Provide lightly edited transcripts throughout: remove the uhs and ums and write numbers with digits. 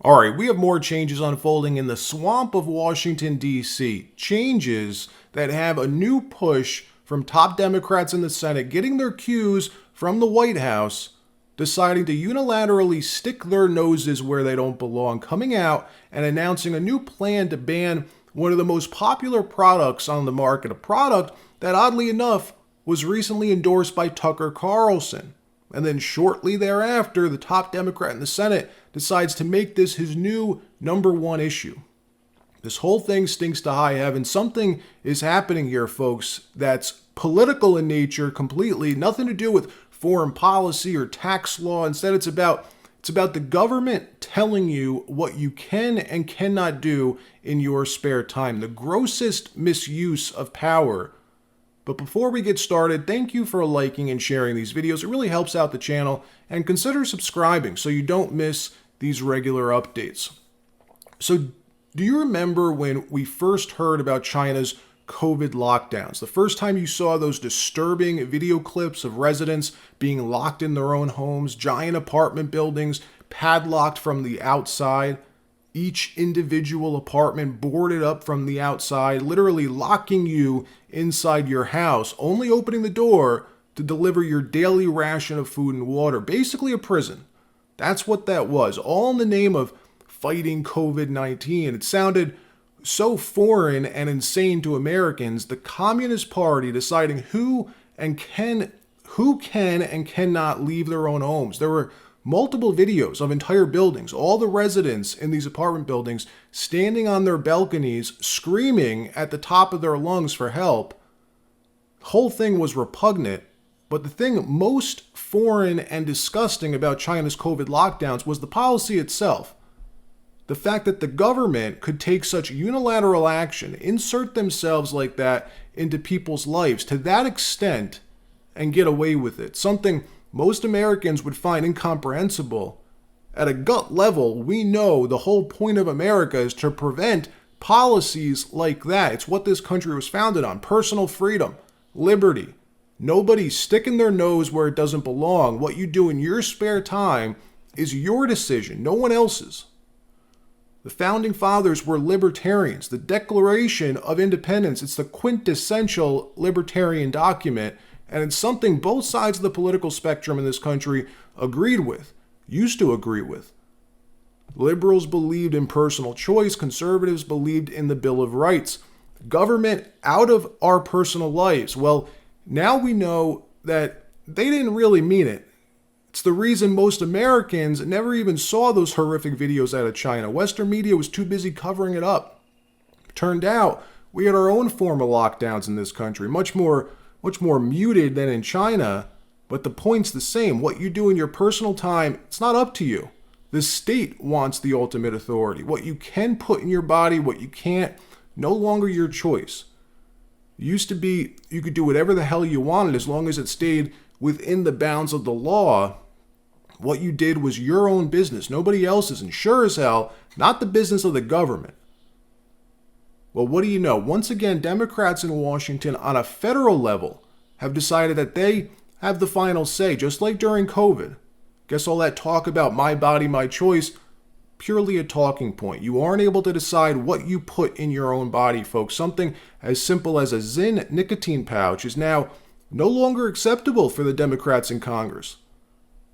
All right, we have more changes unfolding in the swamp of Washington, D.C. Changes that have a new push from top Democrats in the Senate getting their cues from the White House, deciding to unilaterally stick their noses where they don't belong, coming out and announcing a new plan to ban one of the most popular products on the market, a product that oddly enough was recently endorsed by Tucker Carlson. And then shortly thereafter, the top Democrat in the Senate decides to make this his new number one issue. This whole thing stinks to high heaven. Something is happening here, folks, that's political in nature completely, nothing to do with foreign policy or tax law. Instead, it's about the government telling you what you can and cannot do in your spare time. The grossest misuse of power. But before we get started, thank you for liking and sharing these videos. It really helps out the channel, and consider subscribing so you don't miss these regular updates. So, do you remember when we first heard about China's COVID lockdowns? The first time you saw those disturbing video clips of residents being locked in their own homes, giant apartment buildings padlocked from the outside, each individual apartment boarded up from the outside, literally locking you inside your house, only opening the door to deliver your daily ration of food and water. Basically a prison. That's what that was, all in the name of fighting COVID-19. It sounded so foreign and insane to Americans, the Communist Party deciding who can and cannot leave their own homes. There were multiple videos of entire buildings, all the residents in these apartment buildings standing on their balconies, screaming at the top of their lungs for help. The whole thing was repugnant, but the thing most foreign and disgusting about China's COVID lockdowns was the policy itself. The fact that the government could take such unilateral action, insert themselves like that into people's lives to that extent and get away with it. Something most Americans would find incomprehensible. At a gut level, we know the whole point of America is to prevent policies like that. It's what this country was founded on: personal freedom, liberty. Nobody sticking their nose where it doesn't belong. What you do in your spare time is your decision, no one else's. The founding fathers were libertarians. The Declaration of Independence, it's the quintessential libertarian document, and it's something both sides of the political spectrum in this country agreed with, used to agree with. Liberals believed in personal choice. Conservatives believed in the Bill of Rights. Government out of our personal lives. Well, now we know that they didn't really mean it. It's the reason most Americans never even saw those horrific videos out of China. Western media was too busy covering it up. Turned out we had our own form of lockdowns in this country, much more muted than in China, but the point's the same. What you do in your personal time, it's not up to you. The state wants the ultimate authority. What you can put in your body, what you can't, no longer your choice. It used to be you could do whatever the hell you wanted as long as it stayed within the bounds of the law. What you did was your own business, nobody else's, and sure as hell, not the business of the government. Well, what do you know? Once again, Democrats in Washington on a federal level have decided that they have the final say, just like during COVID. Guess all that talk about my body, my choice, purely a talking point. You aren't able to decide what you put in your own body, folks. Something as simple as a Zyn nicotine pouch is now no longer acceptable for the Democrats in Congress.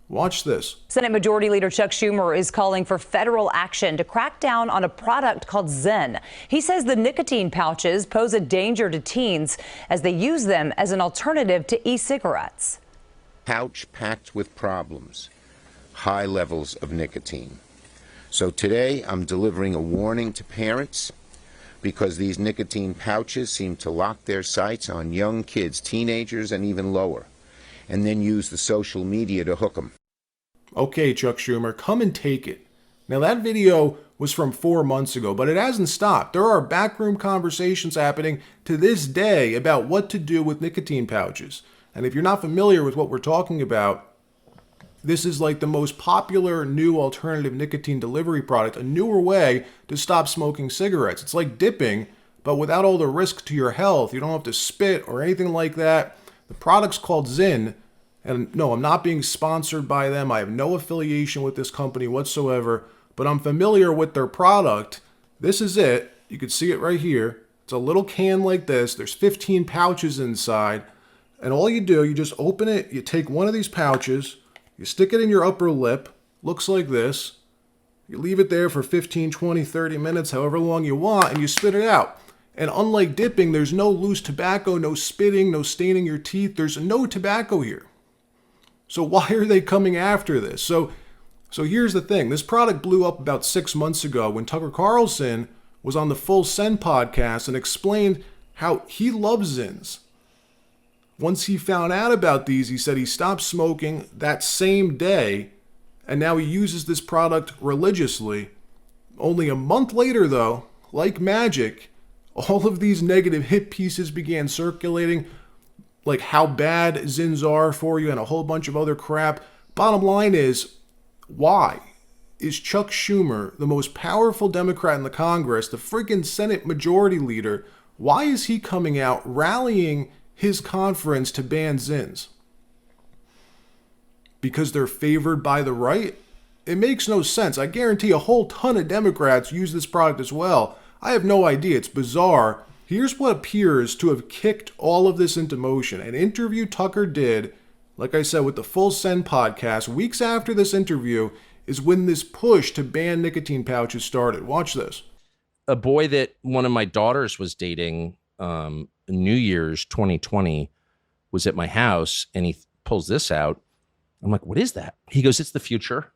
Watch this. Senate Majority Leader Chuck Schumer is calling for federal action to crack down on a product called Zyn. He says the nicotine pouches pose a danger to teens as they use them as an alternative to e-cigarettes. Pouch packed with problems, high levels of nicotine. So today I'm delivering a warning to parents because these nicotine pouches seem to lock their sights on young kids, teenagers, and even lower, and then use the social media to hook them. Okay, Chuck Schumer, come and take it. Now, that video was from 4 months ago, but it hasn't stopped. There are backroom conversations happening to this day about what to do with nicotine pouches. And if you're not familiar with what we're talking about, this is like the most popular new alternative nicotine delivery product, a newer way to stop smoking cigarettes. It's like dipping, but without all the risk to your health. You don't have to spit or anything like that. The product's called Zyn. And no, I'm not being sponsored by them. I have no affiliation with this company whatsoever. but I'm familiar with their product. This is it. You can see it right here. It's a little can like this. There's 15 pouches inside. And all you do, you just open it. You take one of these pouches. You stick it in your upper lip. Looks like this. You leave it there for 15, 20, 30 minutes, however long you want, and you spit it out. And unlike dipping, there's no loose tobacco, no spitting, no staining your teeth. There's no tobacco here. So why are they coming after this? So here's the thing. This product blew up about 6 months ago when Tucker Carlson was on the Full Send podcast and explained how he loves Zins. Once he found out about these, he said he stopped smoking that same day, and now he uses this product religiously. Only a month later, though, like magic, all of these negative hit pieces began circulating, like how bad Zins are for you and a whole bunch of other crap. Bottom line is, why is Chuck Schumer, the most powerful Democrat in the Congress, the freaking Senate Majority Leader, why is he coming out rallying his conference to ban Zins? Because they're favored by the right? It makes no sense. I guarantee a whole ton of Democrats use this product as well. I have no idea. It's bizarre. Here's what appears to have kicked all of this into motion. An interview Tucker did, like I said, with the Full Send podcast, weeks after this interview, is when this push to ban nicotine pouches started. Watch this. A boy that one of my daughters was dating, New Year's 2020, was at my house, and he pulls this out. I'm like, what is that? He goes, it's the future,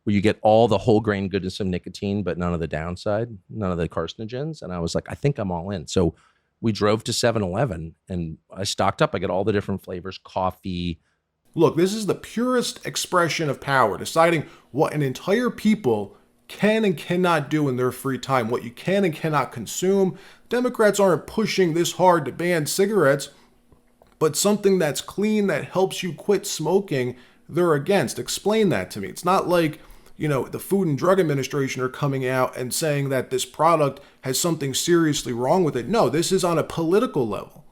where you get all the whole grain goodness of nicotine, but none of the downside, none of the carcinogens. And I was like, I think I'm all in. So we drove to 7-Eleven, and I stocked up. I got all the different flavors, coffee. Look, this is the purest expression of power, deciding what an entire people can and cannot do in their free time, what you can and cannot consume. Democrats aren't pushing this hard to ban cigarettes, but something that's clean, that helps you quit smoking, they're against. Explain that to me. It's not like, the Food and Drug Administration are coming out and saying that this product has something seriously wrong with it. No, this is on a political level.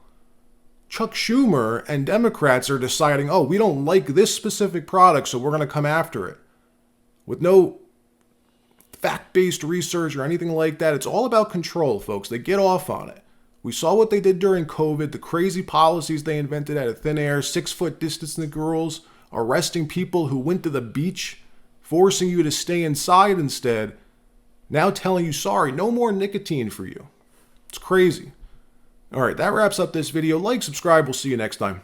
Chuck Schumer and Democrats are deciding, oh, we don't like this specific product, so we're going to come after it. With no fact-based research or anything like that. It's all about control, folks. They get off on it. We saw what they did during COVID, the crazy policies they invented out of thin air, 6-foot distancing rules, arresting people who went to the beach, forcing you to stay inside instead, now telling you, sorry, no more nicotine for you. It's crazy. All right, that wraps up this video. Like, subscribe. We'll see you next time.